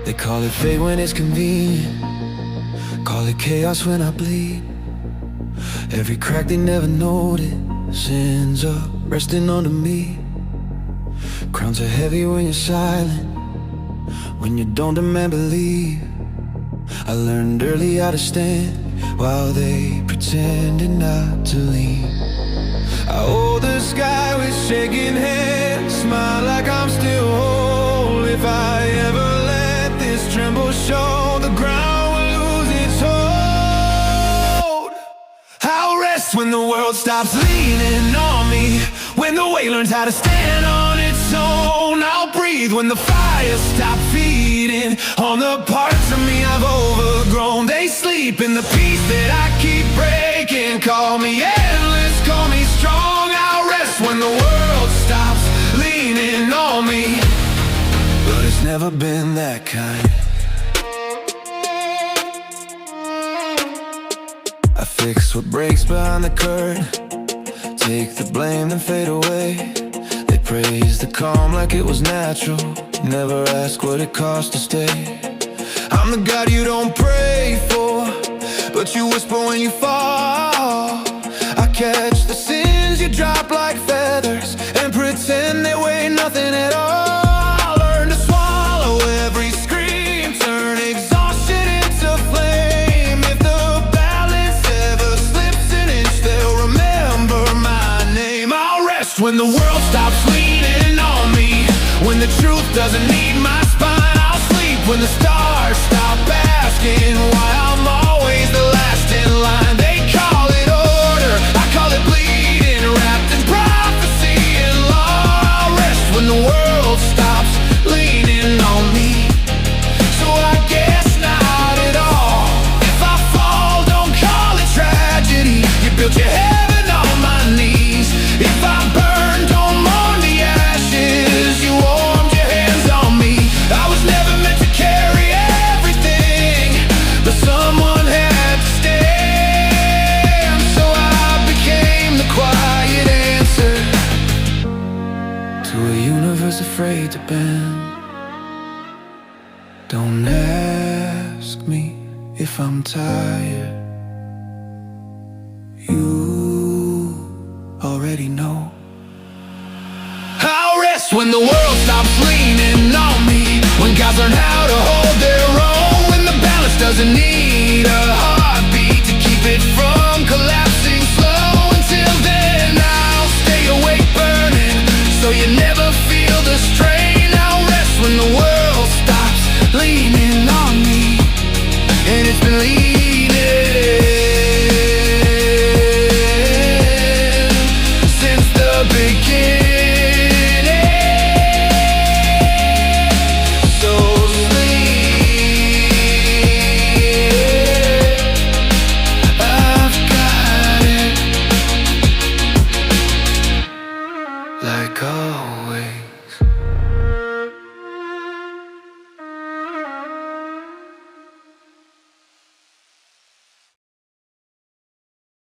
They call it fate when it's convenient, call it chaos when I bleed. Every crack they never notice ends up resting under me. Crowns are heavy when you're silent, when you don't demand belief. I learned early how to stand while they pretended not to lean. I hold the sky with shaking hands, smile like I'm still whole. If I ever let this tremble show, the ground will lose its hold. I'll rest when the world stops leaning on me, when the weight learns how to stand on its own. I'll breathe when the fire stops feeding on the parts of me I've overgrown. They sleep in the peace that I keep breaking. Call me endless, call me strong. I'll rest when the world stops leaning on me, but it's never been that kind. I fix what breaks behind the curtain, take the blame then fade away. They praise the calm like it was natural, never ask what it cost to stay. I'm the God you don't pray for, but you whisper when you fall. I catch the sins you drop like feathers and pretend they weigh nothing at all. Learn to swallow every scream, turn exhaustion into flame. If the balance ever slips an inch, they'll remember my name. I'll rest when the world stops leaning on me, when the truth doesn't need my spine. I'll sleep when the stars stop asking why I'm always the last in line. They call it order, I call it bleeding, wrapped in prophecy and law. I'll rest when the world stops leaning on me, so I guess not at all. If I fall, don't call it tragedy, you built your heaven on my knees. If I burn, don't mourn the ashes, you warmed your hands on me. I was never meant to carry everything, but someone had to stand, so I became the quiet answer to a universe afraid to bend. Don't ask me if I'm tired, you already know. I'll rest when the world stops leaning on me, when gods learn how to hold their own, when the balance doesn't need